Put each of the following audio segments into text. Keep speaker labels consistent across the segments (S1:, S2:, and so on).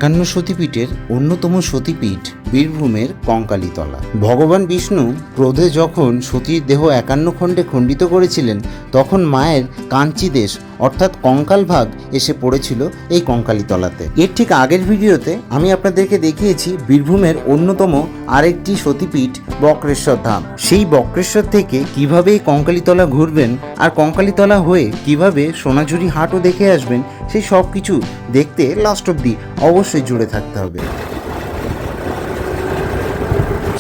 S1: 51 সতীপীঠের অন্যতম সতীপীঠ বীরভূমের কঙ্কালীতলা। ভগবান বিষ্ণু ক্রোধে যখন সতীর দেহ 51 খণ্ডে খণ্ডিত করেছিলেন, তখন মায়ের কাঞ্চি দেশ অর্থাৎ কঙ্কাল ভাগ এসে পড়েছিল এই কঙ্কালীতলাতে। এর ঠিক আগের ভিডিওতে আমি আপনাদেরকে দেখিয়েছি বীরভূমের অন্যতম আরেকটি সতীপীঠ বক্রেশ্বর ধাম। সেই বক্রেশ্বর থেকে কিভাবে এই কঙ্কালীতলা ঘুরবেন আর কঙ্কালীতলা হয়ে কিভাবে সোনাঝুরি হাটও দেখে আসবেন, সেই সব কিছু দেখতে লাস্ট অবধি অবশ্যই জুড়ে থাকতে হবে।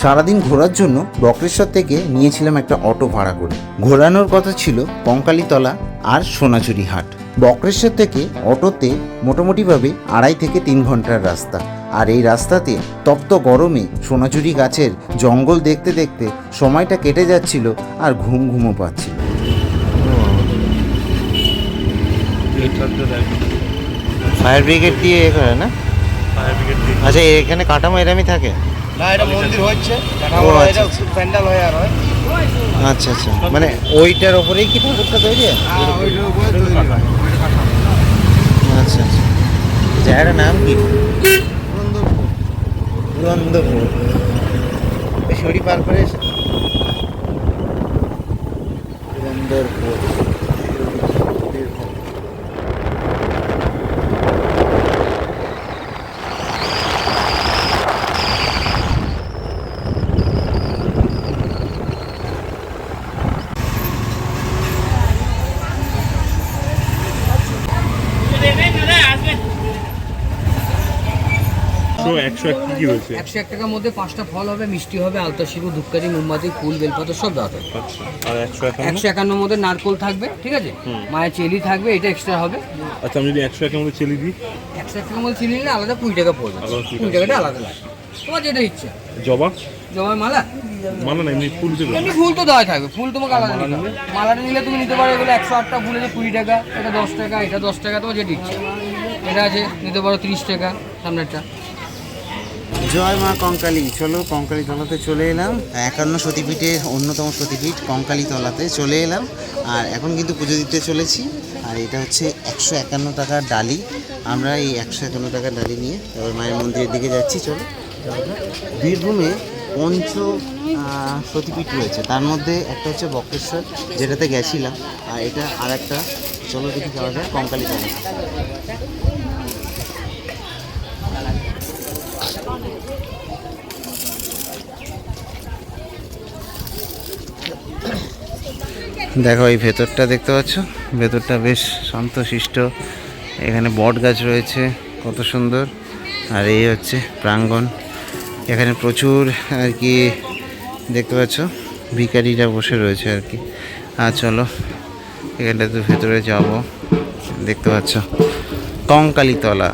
S1: সারাদিন ঘোরার জন্য বক্রেশ্বর থেকে নিয়েছিলাম একটা অটো ভাড়া করে। ঘোরানোর কথা ছিল কঙ্কালীতলা আর সোনাঝুরি হাট। বক্রেশ্বর থেকে অটোতে মোটামুটিভাবে 2.5 থেকে 3 ঘন্টার রাস্তা। আর এই রাস্তাতে তপ্ত গরমে সোনাঝুরি গাছের জঙ্গল দেখতে দেখতে সময়টা কেটে যাচ্ছিল আর ঘুমও পাচ্ছিল। ফায়ার ব্রিগেড দিয়ে এ করে না?
S2: ফায়ার ব্রিগেড দিয়ে।
S1: আচ্ছা, এখানে কাঠামো এরমই থাকে?
S2: না, এটা মন্দির হচ্ছে, এটা প্যান্ডেল হয়ে আর হয়।
S1: আচ্ছা আচ্ছা, মানে ওইটার ওপরেই কি ঠাকুরটা তৈরি হয়? আচ্ছা আচ্ছা, জায়গাটার নাম কি? পুরন্দরপুর। বেশি পার করে এসে পুরন্দরপুর।
S2: তো 101 কি রয়েছে?
S3: 101 টাকার মধ্যে 5টা ফল হবে, মিষ্টি হবে, আলতা সিঁদুর, ধূপকাঠি, মোমবাতি, ফুল, বেলপাতা সব দেওয়া থাকবে।
S2: আচ্ছা, আর 151?
S3: 151 মধ্যে নারকোল থাকবে, ঠিক আছে, মায়ের চেলি থাকবে, এটা এক্সট্রা হবে।
S2: আচ্ছা, আমি যদি 101 এর মধ্যে চেলি দিই?
S3: 101 টাকার মধ্যে চিনি নিলে আলাদা 20 টাকা পড়বে। 20 টাকাটা আলাদা লাগে, তোমার যেটা ইচ্ছা।
S2: জবা?
S3: জবার মালা?
S2: মালা না, এমনি ফুল দেবে?
S3: এমনি ফুল তো দেওয়া থাকবে, ফুল তোমাকে আলাদা নিতে হবে। মালাটা নিলে তুমি নিতে পারো এগুলো 108টা ফুল আছে 20 টাকা, এটা 10 টাকা, এটা 10 টাকা, তোমার যেটা ইচ্ছা। এটা আছে নিতে পারো 30 টাকা সামনেরটা।
S1: জয় মা কঙ্কালী। চলো কঙ্কালীতলাতে চলে এলাম। 51 সতীপীঠের অন্যতম সতীপীঠ কঙ্কালীতলাতে চলে এলাম। আর এখন কিন্তু পুজো দিতে চলেছি। আর এটা হচ্ছে 151 টাকার ডালি। আমরা এই 151 টাকার ডালি নিয়ে এবার মায়ের মন্দিরের দিকে যাচ্ছি। চলো। বীরভূমে সতীপীঠ রয়েছে, তার মধ্যে একটা হচ্ছে বক্রেশ্বর, যেটাতে গেছিলাম। আর এটা আর একটা, চলো দেখি যাওয়া যায় কঙ্কালীতলা। দেখো এই ভেতরটা দেখতে পাচ্ছ, ভেতরটা বেশ শান্তশিষ্ট। এখানে বট গাছ রয়েছে, কত সুন্দর। আর এই হচ্ছে প্রাঙ্গণ। এখানে প্রচুর আর কি দেখতে পাচ্ছ ভিখারিরা বসে রয়েছে আর কি। আর চলো এখানটাতে ভেতরে যাব। দেখতে পাচ্ছ কঙ্কালীতলা,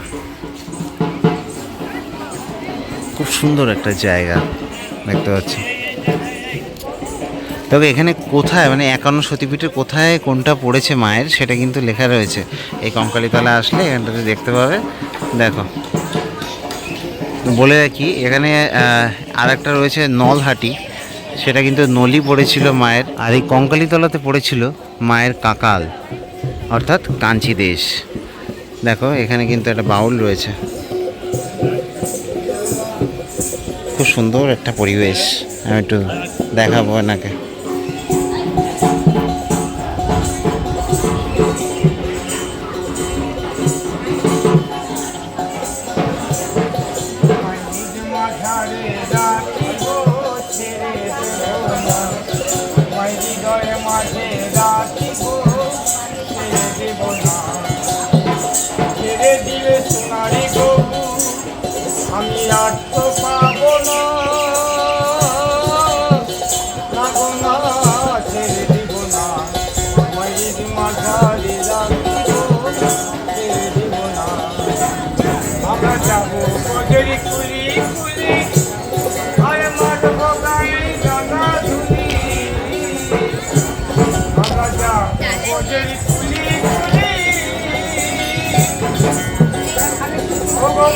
S1: খুব সুন্দর একটা জায়গা দেখতে পাচ্ছি। তবে এখানে কোথায়, মানে 51 সতীপীঠের কোথায় কোনটা পড়েছে মায়ের, সেটা কিন্তু লেখা রয়েছে। এই কঙ্কালীতলা আসলে এখানটাতে দেখতে পাবে। দেখো, বলে রাখি এখানে আর একটা রয়েছে নলহাটি, সেটা কিন্তু নলি পড়েছিল মায়ের। আর এই কঙ্কালীতলাতে পড়েছিল মায়ের কাকাল অর্থাৎ কাঞ্চি দেশ। দেখো এখানে কিন্তু একটা বাউল রয়েছে, খুব সুন্দর একটা পরিবেশ। আমি একটু দেখাবো এনাকে।
S4: আমি আর তো পাবো না, ছেড়ে দিব না, মায়ের মাঝারে রাখিব, ছেড়ে দিব না। আমরা যাবো বজরি কুলি কুলি, আর মাঠব গায়ে জানা ধুলি। আমরা যাবো বজরি কুলি কুলি,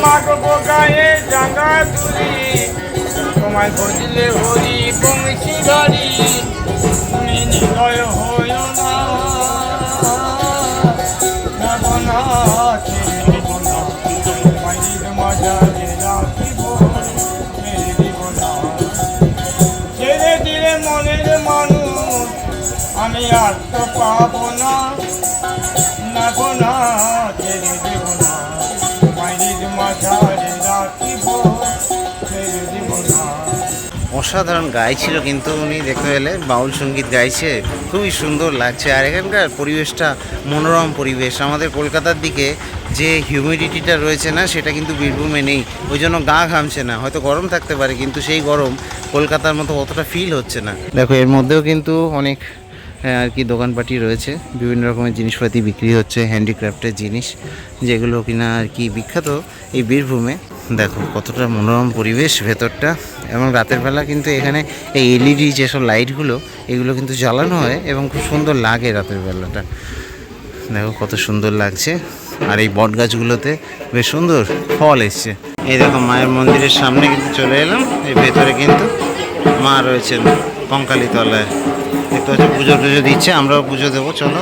S4: মাঠব গায়ে জানা ধুলি। তোমায় বজলে হরি বংশী ধরি, তুমি নিলয় হয় না, ছেড়ে দিব না, মায়ের মাঝে আমি আর তো পাবো না, না গো না, ছেড়ে দেব না, মায়ের মাঝারে রাখিব, ছেড়ে দেব না।
S1: অসাধারণ গাইছিল কিন্তু উনি, দেখতে পেলে বাউল সঙ্গীত গাইছে, খুবই সুন্দর লাগছে। আর এখানকার পরিবেশটা মনোরম পরিবেশ। আমাদের কলকাতার দিকে যে হিউমিডিটিটা রয়েছে না, সেটা কিন্তু বীরভূমে নেই, ওই জন্য গা ঘামছে না। হয়তো গরম থাকতে পারে, কিন্তু সেই গরম কলকাতার মতো অতটা ফিল হচ্ছে না। দেখো এর মধ্যেও কিন্তু অনেক আর কি দোকানপাটি রয়েছে, বিভিন্ন রকমের জিনিসপাতি বিক্রি হচ্ছে, হ্যান্ডিক্রাফটের জিনিস, যেগুলো কিনা আর কি বিখ্যাত এই বীরভূমে। দেখো কতটা মনোরম পরিবেশ ভেতরটা। এবং রাতের বেলা কিন্তু এখানে এই এলইডি যেসব লাইটগুলো, এগুলো কিন্তু জ্বালানো হয় এবং খুব সুন্দর লাগে রাতের বেলাটা। দেখো কত সুন্দর লাগছে। আর এই বট গাছগুলোতে বেশ সুন্দর ফল এসছে। এই দেখো মায়ের মন্দিরের সামনে কিন্তু চলে এলাম। এই ভেতরে কিন্তু মা রয়েছেন কঙ্কালী তলায়, দেখতে হচ্ছে পুজো টুজো দিচ্ছে, আমরাও পুজো দেবো। চলো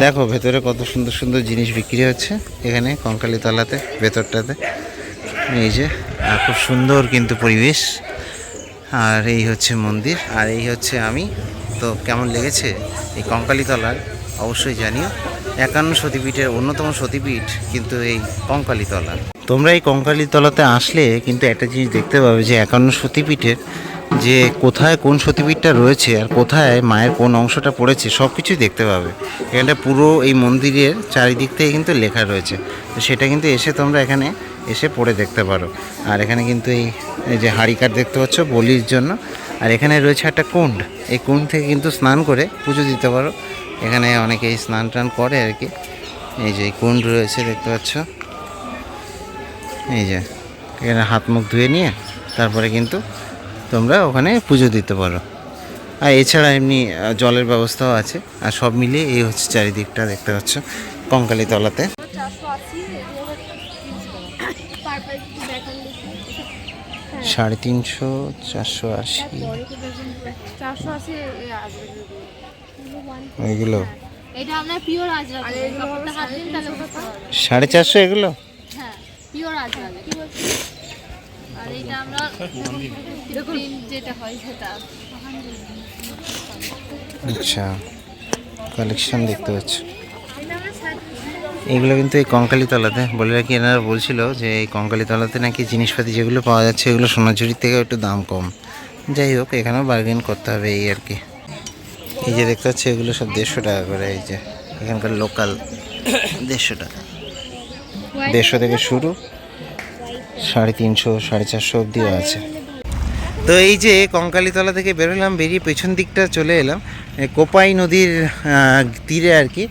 S1: দেখো ভেতরে কত সুন্দর সুন্দর জিনিস বিক্রি হচ্ছে এখানে কঙ্কালী তলাতে, ভেতরটাতে। এই যে আর খুব সুন্দর কিন্তু পরিবেশ। আর এই হচ্ছে মন্দির, আর এই হচ্ছে আমি। তো কেমন লেগেছে এই কঙ্কালী তলার অবশ্যই জানিও। 51 সতীপীঠের অন্যতম সতীপীঠ কিন্তু এই কঙ্কালী তলা। তোমরা এই কঙ্কালী তলাতে আসলে কিন্তু একটা জিনিস দেখতে পাবে, যে 51 সতীপীঠের যে কোথায় কোন সতীপীঠটা রয়েছে আর কোথায় মায়ের কোন অংশটা পড়েছে, সব কিছুই দেখতে পাবে। এখানটা পুরো এই মন্দিরের চারিদিক থেকে কিন্তু লেখা রয়েছে, তো সেটা কিন্তু এসে তোমরা এখানে এসে পড়ে দেখতে পারো। আর এখানে কিন্তু এই যে হাঁড়িকাঠ দেখতে পাচ্ছ বলির জন্য। আর এখানে রয়েছে একটা কুণ্ড, এই কুণ্ড থেকে কিন্তু স্নান করে পুজো দিতে পারো। এখানে অনেকেই স্নান টান করে আর কি। এই যে কুণ্ড রয়েছে দেখতে পাচ্ছ, এই যে এখানে হাত মুখ ধুয়ে নিয়ে তারপরে কিন্তু তোমরা ওখানে পুজো দিতে পারো। আর এছাড়া এমনি জলের ব্যবস্থাও আছে। আর সব মিলিয়ে এই হচ্ছে চারিদিকটা দেখতে পাচ্ছ কঙ্কালী তলাতে। 350, 480, এগুলো
S5: এটা আমরা পিওর আজরাক, কাপড়টা হাত দিন তাহলে ওটা
S1: 450 এগুলো।
S5: হ্যাঁ পিওর আজরাক। আর এটা আমরা দেখুন যেটা হয় সেটা।
S1: আচ্ছা কালেকশন দেখতে পাচ্ছ। এগুলো কিন্তু এই কঙ্কালী তলাতে, বলে রাখি এনারা বলছিল যে এই কঙ্কালী তলাতে নাকি জিনিসপাতি যেগুলো পাওয়া যাচ্ছে এগুলো সোনাঝুরির থেকে একটু দাম কম। যাই হোক এখানেও বার্গেন করতে হবে এই আর কি। এই যে দেখতে পাচ্ছি এগুলো সব 150 টাকা করে। এই যে এখানকার লোকাল 150 টাকা, 150 থেকে শুরু, 350, 450 অবধিও আছে। তো এই যে কঙ্কালীতলা থেকে বেরোলাম, বেরিয়ে পেছন দিকটা চলে এলাম কোপাই নদীর তীরে আর কি।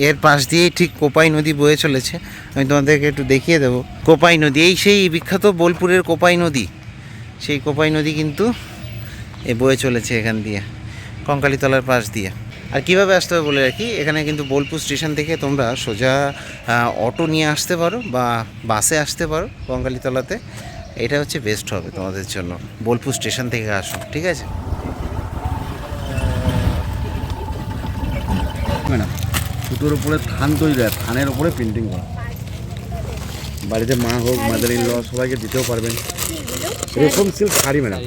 S1: এর পাশ দিয়েই ঠিক কোপাই নদী বয়ে চলেছে। আমি তোমাদেরকে একটু দেখিয়ে দেবো কোপাই নদী। এই সেই বিখ্যাত বোলপুরের কোপাই নদী, সেই কোপাই নদী কিন্তু বয়ে চলেছে এখান দিয়ে কঙ্কালীতলার পাশ দিয়ে। আর কীভাবে আসতে হবে বলে রাখি, এখানে কিন্তু বোলপুর স্টেশন থেকে তোমরা সোজা অটো নিয়ে আসতে পারো বা বাসে আসতে পারো কঙ্কালীতলাতে। এটা হচ্ছে বেস্ট হবে তোমাদের জন্য, বোলপুর স্টেশন থেকে আসো, ঠিক আছে?
S2: ম্যাডাম সুতোর উপরে থান তৈরি হয়, থানের উপরে প্রিন্টিং করা। বাড়িতে মা হোক, মাদার ইন ল সবাইকে দিতেও পারবেন। রেশম সিল্ক শাড়ি ম্যাডাম,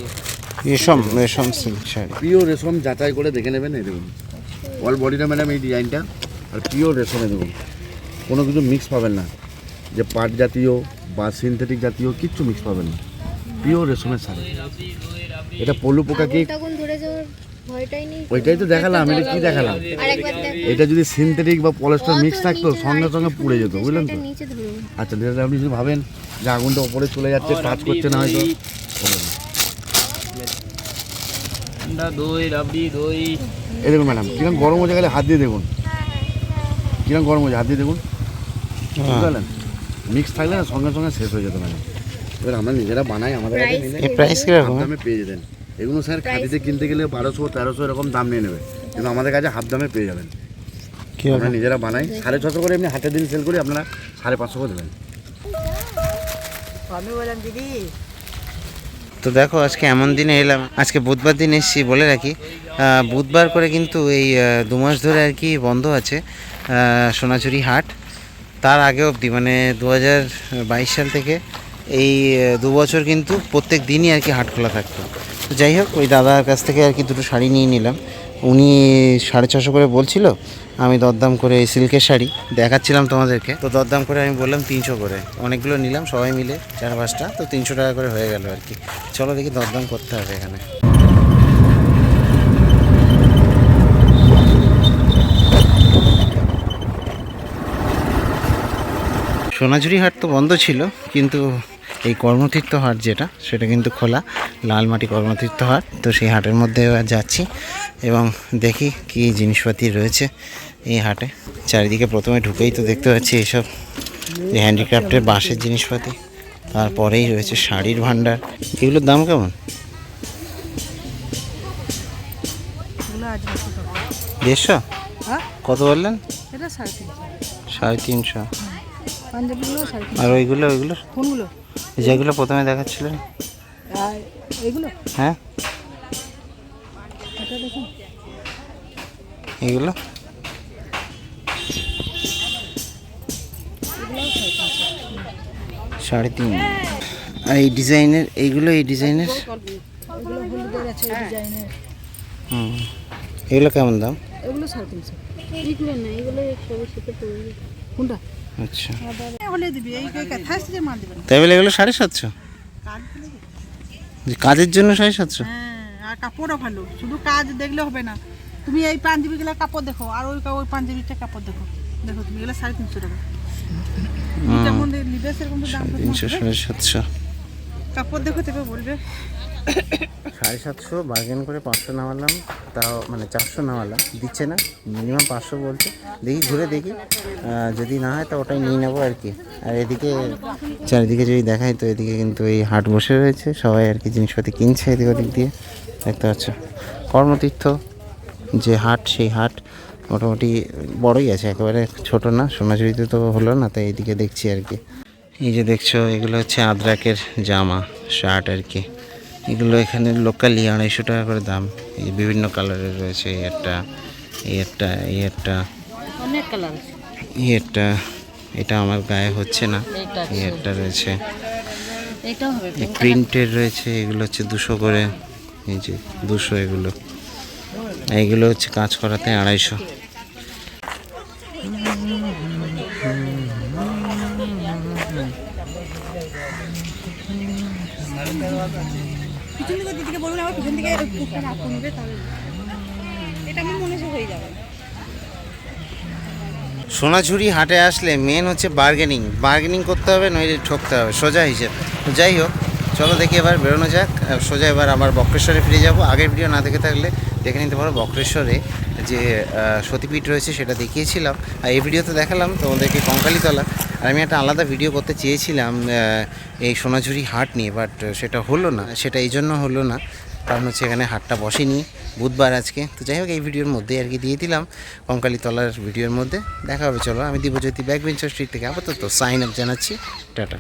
S1: রেশম সিল্ক শাড়ি,
S2: পিওর রেশম যাচাই করে দেখে নেবেন। এই দেখুন অল বডিটা ম্যাডাম এই ডিজাইনটা, আর পিওর রেশমে দেখুন কোনো কিছু মিক্স পাবেন না, যে পাট জাতীয় বা সিনথেটিক জাতীয় কিচ্ছু মিক্স পাবেন না, পিওর রেশমের শাড়ি। এটা পলু পোকা কি
S5: তখন ধরে যাওয়ার ভয়টাই নেই।
S2: ওইটাই তো দেখালাম, এটা কি দেখালাম?
S5: আরেকবার দেখ,
S2: এটা যদি সিনথেটিক বা পলিস্টার মিক্স থাকতো সঙ্গে সঙ্গে পুড়ে যেত, বুঝলেন তো?
S5: নিচে ধরুন।
S2: আচ্ছা যেটা আপনি যদি ভাবেন যে আগুনটা ওপরে চলে যাচ্ছে, টাচ করছে না হয়তো,
S3: দই রাবড়ি দই
S2: এই দেখুন ম্যাডাম কিরকম গরম হয়ে গেলে হাত দিয়ে দেখুন, কিরকম গরম হয়েছে, হাত দিয়ে দেখুন, বুঝতে পারলেন? মিক্স থাকলে না সঙ্গে সঙ্গে শেষ হয়ে যেত ম্যাডাম। এবার আমরা নিজেরা বানাই, আমাদের কাছে নিলে
S1: এই প্রাইস কীরকম?
S2: হাফ দামে পেয়ে যেতেন। এগুলো স্যার খাদিতে কিনতে গেলে 1200-1300 এরকম দাম নিয়ে নেবে, কিন্তু আমাদের কাছে হাফ দামে পেয়ে যাবেন। আমরা নিজেরা বানাই, 650 করে এমনি হাটের দিন সেল করি, আপনারা 550 করে দেবেন।
S1: তো দেখো আজকে এমন দিনে এলাম, আজকে বুধবার দিন এসেছি বলে রাখি। বুধবার করে কিন্তু এই 2 মাস ধরে আর কি বন্ধ আছে সোনাঝুরি হাট। তার আগে অবধি মানে 2022 সাল থেকে এই 2 বছর কিন্তু প্রত্যেক দিনই আর কি হাট খোলা থাকতো। তো যাই হোক, ওই দাদার কাছ থেকে আর কি দুটো শাড়ি নিয়ে নিলাম। উনি 650 করে বলছিল, আমি দরদাম করে এই সিল্কের শাড়ি দেখাচ্ছিলাম তোমাদেরকে, তো দরদাম করে আমি বললাম 300 করে। অনেকগুলো নিলাম সবাই মিলে 4-5টা, তো 300 টাকা করে হয়ে গেল আর কি। চলো দেখি দরদাম করতে হবে এখানে। সোনাঝুরি হাট তো বন্ধ ছিল, কিন্তু এই কর্মতীর্থ হাট যেটা সেটা কিন্তু খোলা, লালমাটি কর্মতীর্থ হাট। তো সেই হাটের মধ্যে এবার যাচ্ছি এবং দেখি কী জিনিসপাতি রয়েছে এই হাটে। চারিদিকে প্রথমে ঢুকেই তো দেখতে পাচ্ছি এইসব হ্যান্ডিক্রাফটের বাঁশের জিনিসপাতি, তারপরেই রয়েছে শাড়ির ভাণ্ডার। এগুলোর দাম কেমন? 150? কত বললেন? 350। আর ওইগুলো
S6: কোনগুলো?
S1: যেগুলো প্রথমে দেখাচ্ছিলেন?
S6: এইগুলো
S1: হ্যাঁ, এগুলো 350। আর এই ডিজাইনের এইগুলো, এই ডিজাইনের
S6: এগুলো হলুদের আছে ডিজাইনের,
S1: এগুলো কেমন দাম?
S6: এগুলো 350।
S5: এগুলো না, এগুলো সবার সাথে পড়বে।
S6: কোনটা?
S1: আচ্ছা,
S6: হলে দিবি, এই কথা আসছে মাল দিবেন।
S1: তাই বলে এগুলো 750? কাজের জন্য 750?
S6: হ্যাঁ, আর কাপড়ও ভালো, শুধু কাজ দেখলে হবে না। তুমি এই পাঞ্জাবিগুলো কাপড় দেখো, আর ওই পাঞ্জাবিটা কাপড় দেখো, দেখো তুমি এগুলো 350 টাকা। যেমন নিবে সেরকম তো দাম।
S1: 350, 750
S6: কাপড় দেখো তবে বলবে।
S1: 750 বার্গেন করে 500 নামালাম, তাও মানে 400 নামালাম, দিচ্ছে না, মিনিমাম 500 বলছে। দেখি ঘুরে দেখি, যদি না হয় তো ওটাই নিয়ে নেবো আর কি। আর এদিকে চারিদিকে যদি দেখাই তো এদিকে কিন্তু এই হাট বসে রয়েছে, সবাই আর কি জিনিসপাতি কিনছে এদিক ওদিক দিয়ে, দেখতে পাচ্ছ। কর্মতীর্থ যে হাট, সেই হাট মোটামুটি বড়ই আছে, একেবারে ছোট না। সোনাঝুরিতে তো হলো না, তাই এইদিকে দেখছি আর কি। এই যে দেখছো এগুলো হচ্ছে আদ্রাকের জামা, শার্ট আর কি। এগুলো এখানে লোকালি 250 টাকা করে দাম। এই বিভিন্ন কালারের রয়েছে, এই একটা, এই একটা, এই একটা,
S6: অনেক কালার আছে।
S1: এই একটা, এটা আমার গায়ে হচ্ছে না, এই একটা রয়েছে,
S6: এটাও হবে
S1: এই প্রিন্টের রয়েছে। এগুলো হচ্ছে 200 করে, এই যে 200 এগুলো। এইগুলো হচ্ছে কাজ করাতে 250।
S6: পিছন থেকে দিদিকে বলুন, আমার পিছন থেকে পুরোটা না করবে, তাহলে এটা আমার মনে হয়ে যাবে।
S1: সোনাঝুরি হাটে আসলে মেন হচ্ছে বার্গেনিং করতে হবে, নইলে ঠকতে হবে, সোজা হিসেব। তো যাই হোক, চলো দেখি এবার বেরোনো যাক। সোজা এবার আবার বক্রেশ্বরে ফিরে যাব। আগের ভিডিও না দেখে থাকলে দেখে নিতে পারো, বক্রেশ্বরে যে সতীপীঠ রয়েছে সেটা দেখিয়েছিলাম, আর এই ভিডিওতে দেখালাম তোমাদেরকে কঙ্কালীতলা। আর আমি একটা আলাদা ভিডিও করতে চেয়েছিলাম এই সোনাঝুরি হাট নিয়ে, বাট সেটা হলো না। সেটা এই জন্য হলো না কারণ হচ্ছে এখানে হাটটা বসেনি বুধবার আজকে। তো যাই হোক, এই ভিডিওর মধ্যে আর কি দিয়ে দিলাম কঙ্কালীতলার ভিডিওর মধ্যে। দেখা হবে, চলো। আমি দীপজ্যোতি ব্যাকবেঞ্চার স্ট্রিট থেকে আপাতত সাইন আপ জানাচ্ছি, টাটা।